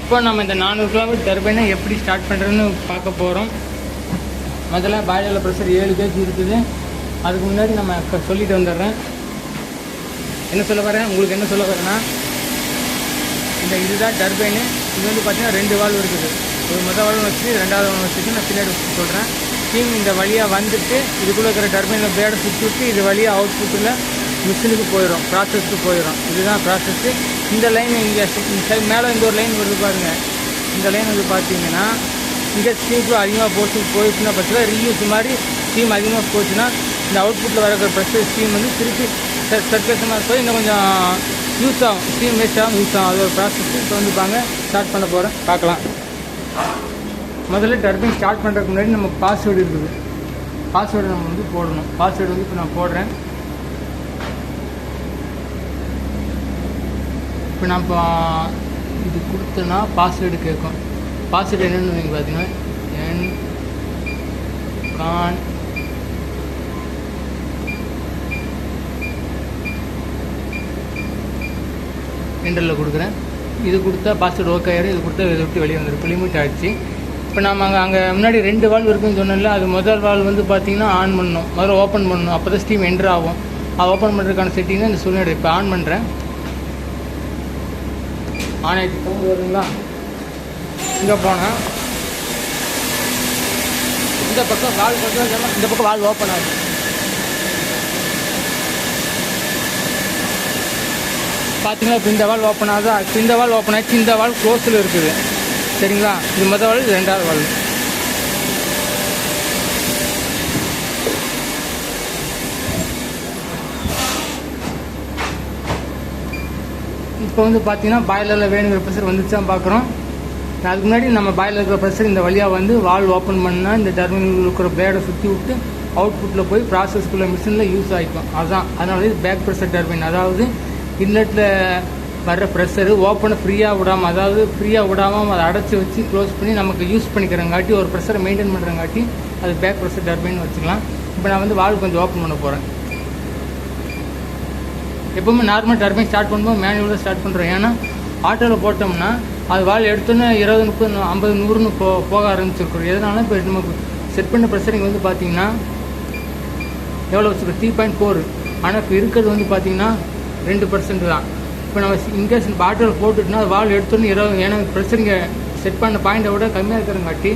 இப்போ நம்ம இந்த 400 கிலோவாட் டர்பைனை எப்படி ஸ்டார்ட் பண்ணுறதுன்னு பார்க்க போகிறோம். முதல்ல பாய்லரில் ப்ரெஷர் 7 kg இருக்குது. அதுக்கு முன்னாடி நம்ம சொல்லிட்டு வந்துடுறேன். என்ன சொல்ல வரேன், உங்களுக்கு என்ன சொல்ல வரேன்னா, இதுதான் டர்பைனு. இது வந்து பார்த்திங்கன்னா 2 வால்வு இருக்குது. ஒரு முதல் வால்வு வச்சு 2வது வால்வு வச்சுட்டு நான் பின்னாடி சொல்கிறேன். ஸ்டீம் இந்த வழியாக வந்துட்டு இதுக்குள்ளே இருக்கிற டர்பைனில் பேடை சுற்றி விட்டு இது வழியாக அவுட்புட்டில் மிஷினுக்கு போயிடும், ப்ராசஸ்க்கு போயிடும். இதுதான் ப்ராசஸ்ஸு. இந்த லைன் இங்கே மேலே இந்த ஒரு லைன் வருது பாருங்கள். இந்த லைன் வந்து பார்த்தீங்கன்னா இங்கே ஸ்டீம் அதிகமாக போச்சுன்னா பட்சத்தில் ரீயூஸ் மாதிரி ஸ்டீம் அதிகமாக போச்சுன்னா இந்த அவுட்புட்டில் வரக்கிற ப்ரெஷர் ஸ்டீம் வந்து திருப்பி சர்க்குலேஷனாக போய் இன்னும் கொஞ்சம் யூஸ் ஆகும், ஸ்டீம் வேஸ்ட் ஆகும், யூஸ் ஆகும். அது ஒரு ப்ராசஸ். இப்போ வந்து ஸ்டார்ட் பண்ண போகிறேன், பார்க்கலாம். முதல்ல டர்பைன் ஸ்டார்ட் பண்ணுறதுக்கு முன்னாடி நம்ம பாஸ்வேர்டு இருக்குது. பாஸ்வேர்டு நம்ம வந்து போடணும். பாஸ்வேர்டு வந்து இப்போ நான் போடுறேன். இப்போ நான் இது கொடுத்தேன்னா பாஸ்வேர்டு கேட்கும். பாஸ்வேர்டு என்னென்னு நீங்கள் பார்த்தீங்கன்னா கான் என்டரில் கொடுக்குறேன். இது கொடுத்தா பாஸ்வேர்டு ஓகே ஆகிடும். இது கொடுத்தா இதை விட்டு வெளியே வந்துடும். லிமிட் ஆகிடுச்சு. இப்போ நம்ம அங்கே முன்னாடி 2 வால்வு இருக்குதுன்னு சொன்னோம்ல, அது முதல் வால்வு வந்து பார்த்திங்கன்னா ஆன் பண்ணணும், முதல்ல ஓப்பன் பண்ணணும். அப்போ தான் ஸ்டீம் என்ட்ரு ஆகும். அது ஓப்பன் பண்ணுறதுக்கான செட்டிங் தான் இந்த சூழ்நிலை. இப்போ ஆன் பண்ணுறேன். ஆன் ஆகிடுச்சு. சவுண்ட் வருதுங்களா? இங்கே போனால் இந்த பக்கம் வால்வு பக்கம், இந்த பக்கம் வால்வு ஓப்பன் ஆகுது. பார்த்தீங்கன்னா இப்போ இந்த வால்வு ஓப்பன் ஆகுதா? இப்போ இந்த வால்வு ஓப்பன் ஆகிடுச்சு. இந்த வால்வு க்ளோஸில் இருக்குது. சரிங்களா? இது முதல் வால்வு, இது 2வது வால்வு. இப்போ வந்து பார்த்தீங்கன்னா பாய்லரில் வேணுங்கிற ப்ரெஷர் வந்துச்சான்னு பார்க்குறோம். அதுக்கு முன்னாடி நம்ம பாய்லர் இருக்கிற ப்ரெஷர் இந்த வழியாக வந்து வால்வு ஓப்பன் பண்ணால் இந்த டர்மினல் இருக்கிற பிளேடை சுற்றி விட்டு அவுட்புட்டில் போய் ப்ராசஸ்க்குள்ளே மிஷினில் யூஸ் ஆகிக்கும். அதனால இது பேக் ப்ரெஷர் டர்பைன். அதாவது இன்லெட்டில் வர்ற ப்ரெஷரு ஓப்பனை ஃப்ரீயாக விடாமல், அதாவது ஃப்ரீயாக விடாமல் அதை அடைச்சி வச்சு க்ளோஸ் பண்ணி நமக்கு யூஸ் பண்ணிக்கிறங்காட்டி, ஒரு ப்ரெஷரை மெயின்டைன் பண்ணுறங்காட்டி அது பேக் ப்ரெஷர் டர்பைன் வச்சுக்கலாம். இப்போ நான் வந்து வால்வு கொஞ்சம் ஓப்பன் பண்ண போகிறேன். எப்போவுமே நார்மல் டர்பைன் ஸ்டார்ட் பண்ணும்போது மேனுவலில் ஸ்டார்ட் பண்ணுறோம். ஏன்னா ஆட்டோவில் போட்டோம்னா அது வால்வு எடுத்தோன்னே 20, 30, 50, 100ன்னு போக ஆரம்பிச்சிருக்கோம். எதனால இப்போ நமக்கு செட் பண்ண ப்ரெஷரிங் வந்து பார்த்திங்கன்னா எவ்வளோ வச்சுருக்கோம்? 3.4. ஆனால் இப்போ இருக்கிறது வந்து பார்த்திங்கன்னா 2% தான். இப்போ நம்ம இன்கேஸ் பாட்டில் போட்டுட்டுனா அது வால்வு எடுத்தோன்னு 20, ஏன்னா ப்ரெஷரிங்க செட் பண்ண பாயிண்டை விட கம்மியாக இருக்கிறங்காட்டி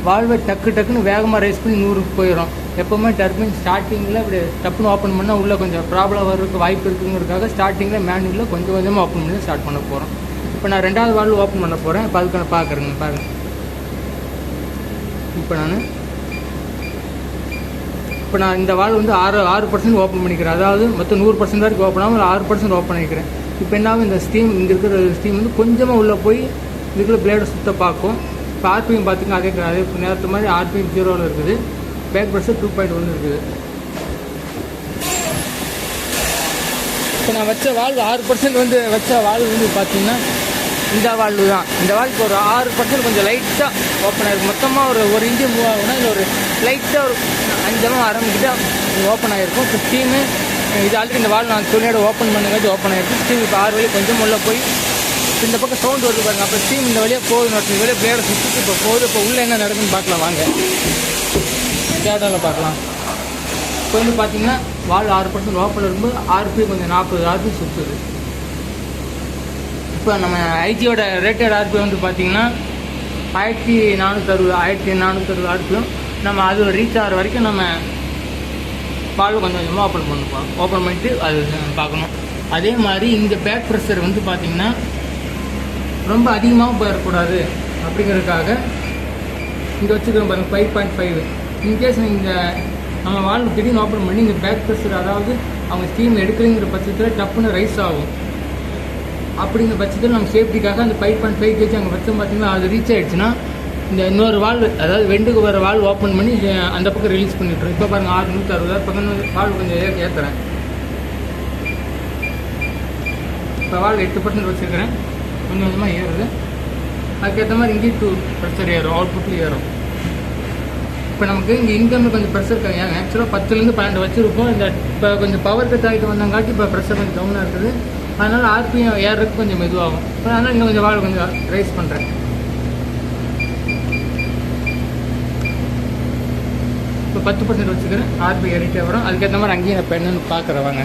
வால்வை டக்குன்னு வேகமாக ரைஸ் பண்ணி 100க்கு போயிடும். எப்போவுமே டர்பைன் ஸ்டார்டிங்கில் இப்படி டப்புன்னு ஓப்பன் பண்ணால் உள்ளே கொஞ்சம் ப்ராப்ளம் வர்றதுக்கு வாய்ப்பு இருக்குங்கிறதுக்காக ஸ்டார்டிங்கில் மேனுவலில் கொஞ்சம் கொஞ்சமாக ஓப்பன் பண்ணி ஸ்டார்ட் பண்ண போகிறோம். இப்போ நான் 2வது வால்வு ஓப்பன் பண்ண போகிறேன். இப்போ அதுக்கான பார்க்குறேங்க பாருங்கள். இப்போ நான் இந்த வால்வு வந்து 6% ஓப்பன் பண்ணிக்கிறேன். அதாவது மொத்தம் 100% வரைக்கும் ஓப்பன் ஆகும், 6% ஓப்பன் பண்ணிக்கிறேன். இப்போ என்னாகும், இந்த ஸ்டீம் இங்கே இருக்கிற ஸ்டீம் வந்து கொஞ்சமாக உள்ளே போய் இதுக்குள்ள பிளேடை சுத்த பார்க்கும். இப்போ ஆர்பிஎம் பார்த்திங்கன்னா அதே நேரத்து மாதிரி ஆர்பிஎம் 0வில் இருக்குது. பேக் ப்ரெஷர் 2.1 இருக்குது. இப்போ நான் வச்ச வால்வு 6% வந்து வச்ச வால்வு வந்து பார்த்திங்கன்னா இந்த வால்வு தான். இந்த வால்வுக்கு ஒரு 6% கொஞ்சம் லைட்டாக ஓப்பன் ஆகிருக்கும். மொத்தமாக ஒரு இன்ச்சு மூவ் ஆகுனா இல்லை ஒரு லைட்டாக ஒரு 5 ஆரம்பிக்கிட்டால் ஓப்பன் ஆகிருக்கும். இப்போ ஸ்டீமு இது ஆல்ரெடி இந்த வால்வு நான் துணியோட ஓப்பன் பண்ணுங்காட்டி ஓப்பன் ஆகிருக்கும். ஸ்டீம் இப்போ 6 வழி கொஞ்சம் உள்ள போய் இந்த பக்கம் சவுண்ட் வருது பாருங்கள். அப்போ ஸ்டீம் இந்த வழியாக போகுது, இந்த வழியாக பிளேடை சுற்றிட்டு இப்போ போகுது. இப்போ உள்ளே என்ன நடக்குதுன்னு பார்க்கலாம் வாங்க. கேட்டாவில் பார்க்கலாம். இப்போ வந்து பார்த்திங்கன்னா வால்வு 6% ஓப்பன் இருக்கும்போது RPM கொஞ்சம் 40 RPM சுற்றுது. இப்போ நம்ம ஐஜியோட ரேட்டட் RPM வந்து பார்த்திங்கன்னா 1460 RPM. நம்ம அது ரீச் ஆகிற வரைக்கும் நம்ம வால்வு கொஞ்சம் கொஞ்சமாக ஓப்பன் பண்ணுவோம். ஓப்பன் பண்ணிட்டு அது பார்க்கணும். அதே மாதிரி இந்த பேக் ப்ரெஷர் வந்து பார்த்திங்கன்னா ரொம்ப அதிகமாக போயிடக்கூடாது அப்படிங்கிறதுக்காக இங்கே வச்சுக்கிறோம் பாருங்கள் 5.5. இன்கேஸ் நீங்கள் நம்ம வால்வு திடீர்னு ஓப்பன் பண்ணி இந்த பேக் ப்ரெஷர், அதாவது அவங்க ஸ்டீம் எடுக்கிறங்கிற பட்சத்தில் டப்புன்னு ரைஸ் ஆகும். அப்படிங்கிற பட்சத்தில் நம்ம சேஃப்டிக்காக அந்த 5.5 kg அங்கே வச்சோம் பார்த்திங்கன்னா அது ரீச் ஆகிடுச்சுன்னா இந்த இன்னொரு வால்வு, அதாவது வெண்டுக்கு வர வால்வு ஓப்பன் பண்ணி அந்த பக்கம் ரிலீஸ் பண்ணிட்டுரும். இப்போ பாருங்கள் 660 பக்கம் வால்வு கொஞ்சம் ஏற்றுறேன். இப்போ வால்வு 8% வச்சுருக்கிறேன். கொஞ்சம் கொஞ்சமாக ஏறுது. அதுக்கேற்ற மாதிரி இங்கேயும் 2 ப்ரெஷர் ஏறும், அவுட்புட்லேயும் ஏறும். இப்போ நமக்கு இங்கே இன்கமில் கொஞ்சம் ப்ரெஷர் ஆக்சுவலாக 10லேருந்து 12 வச்சுருப்போம். இந்த இப்போ கொஞ்சம் பவர் கட் ஆகிட்டு வந்தங்காட்டி இப்போ ப்ரெஷர் கொஞ்சம் டவுனாக இருக்குது. அதனால் ஆர்பிஎம் ஏறதுக்கு கொஞ்சம் மெதுவாகும். அதனால் இன்னும் கொஞ்சம் வால் கொஞ்சம் ரைஸ் பண்ணுறேன். இப்போ 10% வச்சுக்கிறேன். ஆர்பி ஏறிட்டே வரும். அதுக்கேற்ற மாதிரி அங்கேயும் நான் இப்போ என்னென்னு பார்க்குறேன் வாங்க.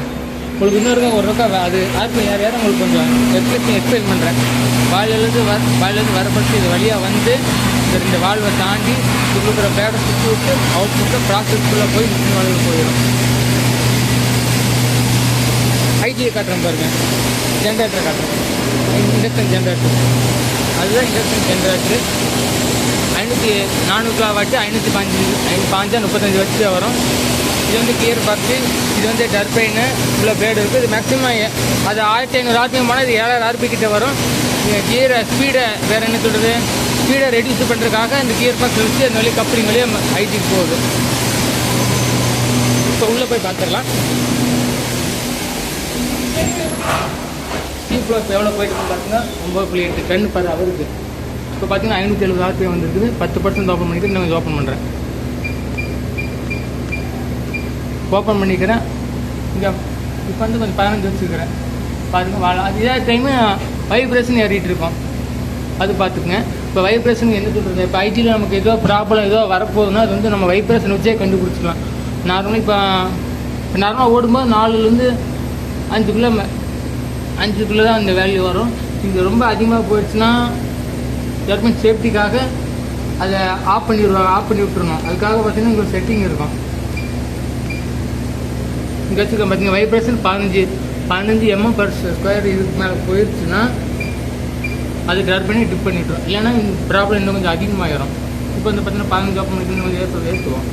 உங்களுக்கு இன்னொரு ஒரு ரூபா அது ஆர்பி ஏற உங்களுக்கு கொஞ்சம் எக்ஸ்பிளைன் பண்ணுறேன். வாயிலேருந்து வரப்பட்டு இது வழியாக வந்து இந்த 2 வால்வை தாண்டி கொடுக்குற பேடை சுற்றி விட்டு அவுட் புட்டு ப்ராசஸ்க்குள்ளே போய் மிஷின் வால்வு போயிடும். ஐடியை காட்டுறேன் பாருங்கள். ஜென்ரேட்டரை காட்டுறேன். இண்டக்ஷன் ஜென்ரேட்டர், அதுதான் இண்டக்ஷன் ஜென்ரேட்டரு. 400 வாட்டு 505 35 வச்சு வரும். இது வந்து கியர் பாக்ஸு, இது வந்து டர்பைனு, இவ்வளோ பிளேடு இருக்குது. இது மேக்ஸிமம் அது 1500 ஆர்பிஎம் போனால் இது 7000 ஆர்பி கிட்ட வரும். கியரை ஸ்பீடை வேறு என்ன சொல்கிறது, ஸ்பீடை ரெடியூஸ் பண்ணுறதுக்காக இந்த கியர் பாக்ஸ் வச்சு அந்த வழி கப்ளிங் வழியே ஐடிக்கு போகுது. இப்போ உள்ளே போய் பார்த்துடலாம். ஸ்டீப் ஃப்ளோ இப்போ எவ்வளோ போயிட்டு பார்த்தீங்கன்னா 9.8 டன் per hour இருக்குது. இப்போ பார்த்தீங்கன்னா 570 ஆர்பிஎம் வந்துருக்குது. 10% ஓப்பன் பண்ணிவிட்டு இன்னும் கொஞ்சம் ஓப்பன் பண்ணுறேன். ஓப்பன் பண்ணிக்கிறேன். இங்கே இப்போ வந்து கொஞ்சம் 15 வச்சுக்கிறேன் பாருங்கள். அது இதே டைமு வைப்ரேஷன் ஏறிட்டு இருக்கோம், அது பார்த்துக்குங்க. இப்போ வைப்ரேஷன் என்ன சொல்கிறது, இப்போ ஐடியில் நமக்கு ஏதோ ப்ராப்ளம் ஏதோ வரப்போகுதுன்னா அது வந்து நம்ம வைப்ரேஷன் வச்சே கண்டுபிடிச்சிக்கலாம். நார்மலாக இப்போ நார்மலாக ஓடும்போது 4லேருந்து 5 தான் அந்த வேல்யூ வரும். இங்கே ரொம்ப அதிகமாக போயிடுச்சுன்னா ஜர்மன் சேஃப்டிக்காக அதை ஆஃப் பண்ணி விட்டுருணும். அதுக்காக பார்த்தீங்கன்னா இங்கே செட்டிங் இருக்கும். இங்கே வச்சுக்க பார்த்தீங்கன்னா வைப்ரேஷன் 15 mm/ஸ்கொயர் இதுக்கு மேலே போயிடுச்சுன்னா அது ட்ராப் பண்ணி டிப் பண்ணிவிட்டோம். இல்லைன்னா இந்த ப்ராப்ளம் இன்னும் கொஞ்சம் அதிகமாகிடும். இப்போ வந்து பார்த்தீங்கன்னா 15 ஓப்பன் பண்ணி கொஞ்சம் ஏற்றுவோம்.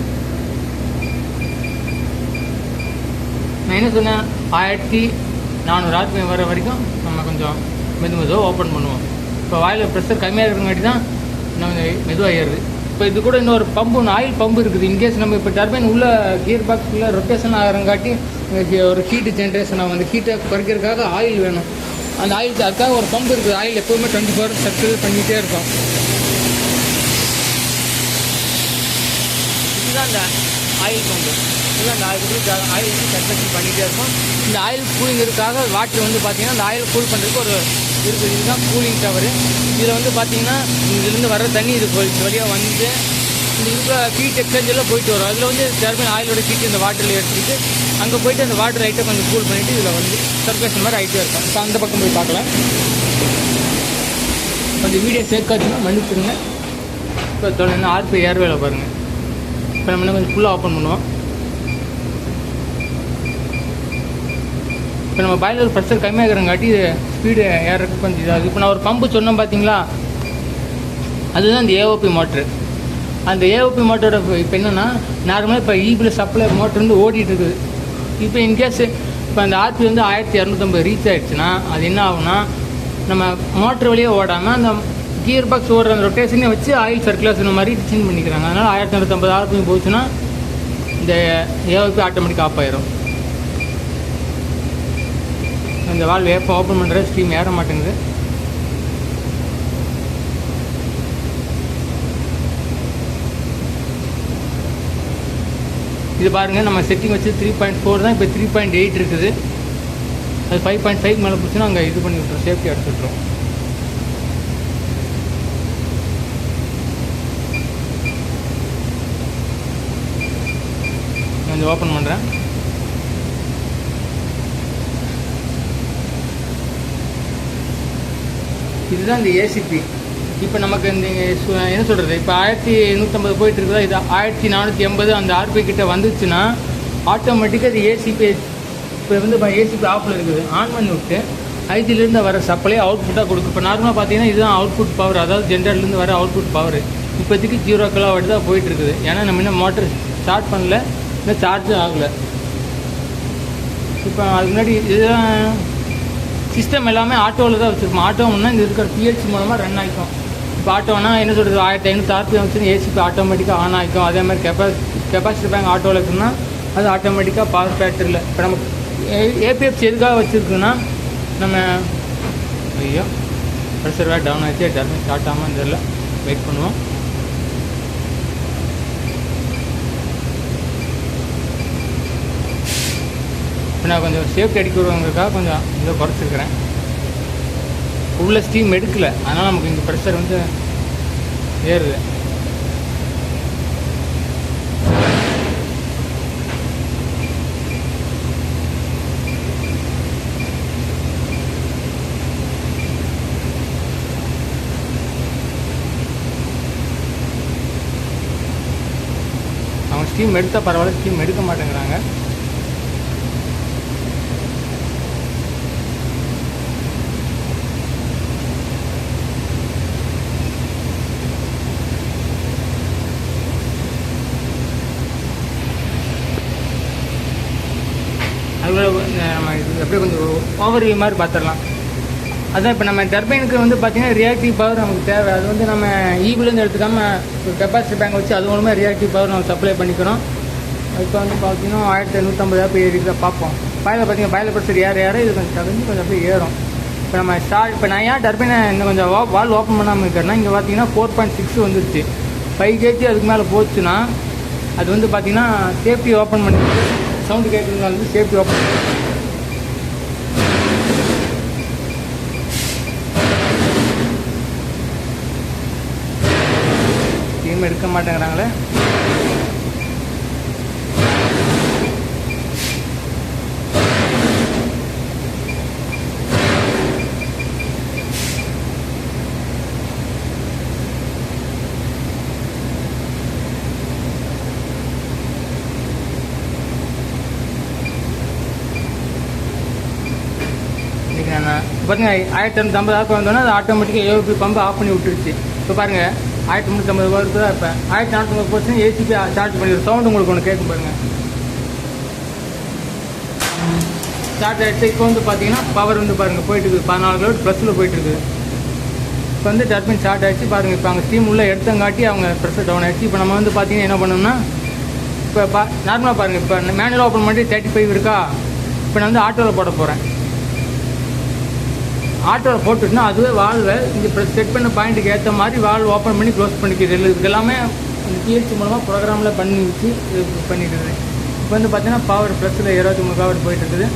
நான் என்ன சொன்னேன், 1400 ஆர்பிஎம் வர வரைக்கும் நம்ம கொஞ்சம் மெதுவாக ஓப்பன் பண்ணுவோம். இப்போ வாயில் ப்ரெஷர் கம்மியாக இருக்கிறங்காட்டி தான் நம்ம மெதுவாக ஏறுது. இப்போ இது கூட இன்னொரு பம்பு, ஆயில் பம்பு இருக்குது. இன்கேஸ் நம்ம இப்போ டர்பைன் உள்ள கியர் பாக்ஸ் உள்ள ரொட்டேஷன் ஆகிறங்காட்டி ஒரு ஹீட்டு ஜென்ரேஷன் ஆகும். அந்த ஹீட்டை குறைக்கிறதுக்காக ஆயில் வேணும். அந்த ஆயில் அதுக்காக ஒரு பம்பு இருக்குது. ஆயில் எப்போவுமே 24 hours சர்க்கிள் பண்ணிகிட்டே இருக்கும். இதுதான் அந்த ஆயில் பம்பு. இதுதான் அந்த ஆயில் வந்து சர்க்குலேஷன் பண்ணிகிட்டே இருக்கும். இந்த ஆயில் கூலிங்கிறதுக்காக வாட்டர் வந்து பார்த்திங்கன்னா அந்த ஆயில் கூல் பண்ணுறதுக்கு ஒரு இருக்குது. இதுதான் கூலிங் டவரு. இதில் வந்து பார்த்திங்கன்னா இதுலேருந்து வர தண்ணி இது வழியாக வந்து இந்த இருக்கிற ஹீட் எக்ஸ்சேஞ்சரில் போயிட்டு வரும். அதில் வந்து டர்பைன் ஆயிலோட ஹீட் இந்த வாட்டரில் எடுத்துக்கிட்டு அங்கே போயிட்டு அந்த வாட்டர் ஐட்டம் கொஞ்சம் கூல் பண்ணிவிட்டு இதில் வந்து சர்க்குலேஷன் மாதிரி ஆகிட்டே இருக்கும். இப்போ அந்த பக்கம் போய் பார்க்கலாம். கொஞ்சம் வீடியோ சேர்க்காச்சுன்னா மன்னிச்சுருங்க. இப்போ தொடர்ந்து ஆர்பி ஏர்வேல பாருங்கள். இப்போ நம்ம இன்னும் கொஞ்சம் ஃபுல்லாக ஓப்பன் பண்ணுவோம். இப்போ நம்ம பாய்லர் ப்ரெஷர் கம்மியாகிறங்காட்டி ஸ்பீடு ஏறதுக்கு கொஞ்சம் இதாகுது. இப்போ நான் ஒரு பம்பு சொன்னேன் பார்த்தீங்களா, அதுதான் அந்த ஏஓபி மோட்ரு. அந்த ஏஓபி மோட்டரோட இப்போ என்னென்னா நார்மலாக இப்போ ஈபியில் சப்ளை மோட்ரு வந்து ஓடிட்டு இருக்குது. இப்போ இன்கேஸ் இப்போ அந்த ஆர்பி வந்து 1250 ரீச் ஆகிடுச்சுன்னா அது என்ன ஆகும்னா, நம்ம மோட்ரு வழியே ஓடாமல் அந்த கியர் பாக்ஸ் ஓடுற அந்த ரொட்டேஷனே வச்சு ஆயில் சர்க்குலேஷன் மாதிரி டிசைன் பண்ணிக்கிறாங்க. அதனால் 1250 ஆர்பிஎம் போச்சுன்னா இந்த ஏஓபி ஆட்டோமேட்டிக் ஆஃப் ஆயிரும். இந்த வால்வு எப்போ ஓப்பன் பண்ணுற ஸ்டீம் ஏற மாட்டேங்குது. இது பாருங்கள், நம்ம செட்டிங் வச்சு 3.4 தான், இப்போ 3.8 இருக்குது. அது 5.5 மேலே போச்சுன்னா அங்கே இது பண்ணி விட்டுரும், சேஃப்டி எடுத்து விட்டுரும். கொஞ்சம் ஓப்பன் பண்ணுறேன். இதுதான் இந்த ஏசிபி. இப்போ நமக்கு இந்த என்ன சொல்கிறது, இப்போ 1150 போயிட்டு இருக்குதா, இது 1480 அந்த ஆர்பி கிட்ட வந்துச்சுன்னா ஆட்டோமேட்டிக்காக அது ஏசிபி இப்போ வந்து ஏசிபி ஆஃபில் இருக்குது. ஆன் பண்ணி விட்டு ஐடியிலேருந்து வர சப்ளை அவுட்புட்டாக கொடுக்கும். இப்போ நார்மலாக பார்த்தீங்கன்னா இதுதான் அவுட்புட் பவர், அதாவது ஜென்ரேட்டர்லேருந்து வர அவுட்புட் பவர். இப்போதைக்கு 0 கிலோவாட் தான் போயிட்டுருக்குது. ஏன்னா நம்ம இன்னும் மோட்டர் ஸ்டார்ட் பண்ணல, இன்னும் சார்ஜும் ஆகலை. இப்போ அதுக்கு முன்னாடி இதுதான் சிஸ்டம் எல்லாமே ஆட்டோவில் தான் வச்சுருக்கோம். ஆட்டோன்னா இங்கே இருக்கிற பிஹெச் மூலமாக ரன் ஆகிக்கும். இப்போ ஆட்டோனா என்ன சொல்கிறது, 1500 ஆர்பிஎம் வச்சு ஏசிபி ஆட்டோமேட்டிக்காக ஆன் ஆகிக்கும். அதே மாதிரி கெப்பாசிட்டி பேங்க் ஆட்டோவில் இருக்குன்னா அது ஆட்டோமேட்டிக்காக பவர் ஃபேக்டரியில். இப்போ நமக்கு ஏபிஎஃப்சி எதுக்காக வச்சுருக்குன்னா, நம்ம ஐயோ ப்ரெஷர் வேறு டவுன் ஆச்சு, டர்பைன் ஸ்டார்ட் ஆகாமல் தெரியல, வெயிட் பண்ணுவோம். இப்போ நான் கொஞ்சம் சேஃப்டி அடிக்கிறவங்களுக்காக கொஞ்சம் இதை குறைச்சிருக்கிறேன். உள்ள ஸ்டீம் எடுக்கலை, அதனால் நமக்கு இந்த ப்ரெஷர் வந்து ஏறுது. அவங்க ஸ்டீம் எடுத்தால் பரவாயில்ல, ஸ்டீம் எடுக்க மாட்டேங்கிறாங்க. அதுபோல் நம்ம இது அப்படியே கொஞ்சம் ஓவர் வியூ மாதிரி பார்த்துடலாம். அதான் இப்போ நம்ம டர்பைனுக்கு வந்து பார்த்திங்கன்னா ரியாக்டிவ் பவர் நமக்கு தேவை. அது வந்து நம்ம ஈபிலேருந்து எடுத்துக்காமல் ஒரு கெப்பாசிட்டி பேங்க் வச்சு அது மூலமாக ரியாக்டிவ் பவர் நம்ம சப்ளை பண்ணிக்கிறோம். இப்போ வந்து பார்த்தீங்கன்னா 1850 போய் ஏறிக்கிறத பார்ப்போம். பாயில் ப்ரெஷர் ஏற இது கொஞ்சம் தகுந்து கொஞ்சம் அப்படியே ஏறும். இப்போ நம்ம இப்போ நான் ஏன் டர்பைனை இன்னும் கொஞ்சம் வால் ஓப்பன் பண்ணாமல் இருக்கிறேன்னா, இங்கே பார்த்தீங்கன்னா 4.6 வந்துருச்சு. 5 kg அதுக்கு மேலே போச்சுன்னா அது வந்து பார்த்திங்கன்னா சேஃப்டி ஓப்பன் பண்ணி சவுண்டு கேட்குறதுனால வந்து சேஃப்டி ஓப்பன் ஸ்டீம் எடுக்க மாட்டேங்கிறாங்களே. பாருங்க 1850 வந்தோன்னா அது ஆட்டோமேட்டிக்காக ஏஓபி பம்பு ஆஃப் பண்ணி விட்டுருச்சு. இப்போ பாருங்கள் 1350 இருக்குதா. இப்போ 1450 போச்சு ஏசிபி சார்ஜ் பண்ணிடுற சவுண்டு உங்களுக்கு ஒன்று கேட்கும் பாருங்கள். ஸ்டார்ட் ஆகிடுச்சு. இப்போ வந்து பார்த்தீங்கன்னா பவர் வந்து பாருங்கள் போயிட்டுருக்கு, 14 கிலோ ப்ளஸில் போயிட்டுருக்கு. இப்போ வந்து டர்பைன் ஸ்டார்ட் ஆகிடுச்சு பாருங்கள். இப்போ அவங்க ஸ்டீம் உள்ளே எடுத்தங்காட்டி அவங்க ப்ரெஷர் டவுன் ஆகிடுச்சு. இப்போ நம்ம வந்து பார்த்தீங்கன்னா என்ன பண்ணோம்னா, இப்போ நார்மலாக பாருங்கள், இப்போ மேனுவலாக ஓப்பன் பண்ணி 35 இருக்கா. இப்போ நான் வந்து ஆட்டோவில் போட போகிறேன். ஆட்டோவில் போட்டுட்டுனா அதுவே வால்வை இங்கே செட் பண்ண பாயிண்ட்டுக்கு ஏற்ற மாதிரி வால்வ் ஓப்பன் பண்ணி க்ளோஸ் பண்ணிக்கிறது. இது எல்லாமே இந்த பிஎல்சி மூலமாக ப்ரோக்ராமில் பண்ணி வச்சு இது பண்ணிட்டுருக்குது. இப்போ வந்து பார்த்தீங்கன்னா பவர் ப்ளஸில் 23 கிலோவாட் போயிட்டுருக்குது.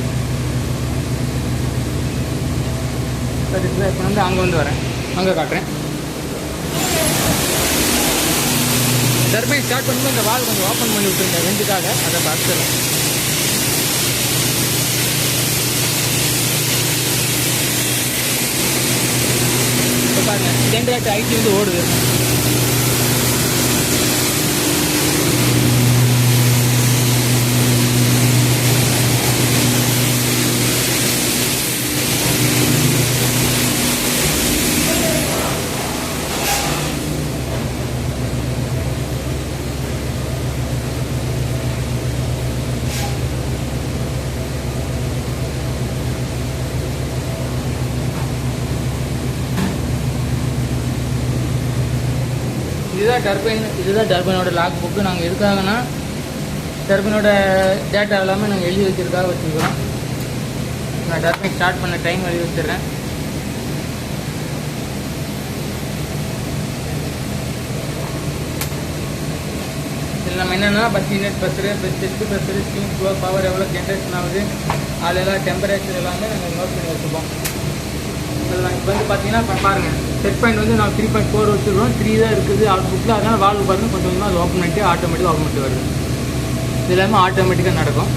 சரி சார், இப்போ வந்து அங்கே வந்து வரேன், அங்கே காட்டுறேன். டர்பைன் ஸ்டார்ட் பண்ணும்போது இந்த வால்வ் கொஞ்சம் ஓப்பன் பண்ணி விட்டுருங்க ரெண்டுக்காக, அதை பார்த்துருவேன். பாருங்க ஜென்ரேட்டர் ஐடி வந்து ஓடுது. இதுதான் டர்பைனோட லாக் புக்கு. நாங்கள் எதுக்காகனா டர்பைனோட டேட்டா எல்லாமே நாங்கள் எழுதி வைக்கிறதுக்காக வச்சுக்கிறோம். நான் டர்பைன் ஸ்டார்ட் பண்ண டைம் எழுதி வச்சிடுறேன். இதில் நம்ம என்னென்னா bus unit pressure, test pressure, steam flow, power எவ்வளோ ஜென்ரேஷன் ஆகுது, அதெல்லாம் டெம்பரேச்சர் எல்லாமே நாங்கள் நோட் பண்ணி வச்சுப்போம். இதெல்லாம் இப்போ வந்து பார்த்தீங்கன்னா இப்போ பாருங்கள் செட் பாயிண்ட் வந்து நான் 3.4 வச்சுருக்கோம். 3 தான் இருக்குது அவுட்புட்டில். அதனால் வால்வு பாருங்கள் கொஞ்சம் கொஞ்சமாக அது ஓப்பன் பண்ணிட்டு ஆட்டோமேட்டிக்காக ஓப்பன் பண்ணிட்டு வருது. இது எல்லாமே ஆட்டோமேட்டிக்காக நடக்கும்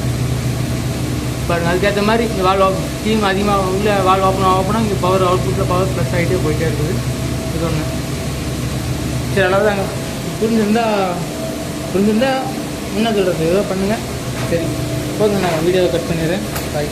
பாருங்கள். அதுக்கேற்ற மாதிரி இந்த வால்வ் ஸ்டீம் அதிகமாக உள்ள வால்வ் ஓப்பனாக இங்கே பவர் அவுட்புட்டில் பவர் ப்ளஸ் ஆகிட்டே போயிட்டே இருக்குது. இது ஒன்று. சரி, அளவு தாங்க. புரிஞ்சிருந்தா என்ன சொல்கிறது ஏதோ பண்ணுங்கள். சரி, போதுங்க, நான் வீடியோவை கட் பண்ணிடுறேன். பாய்.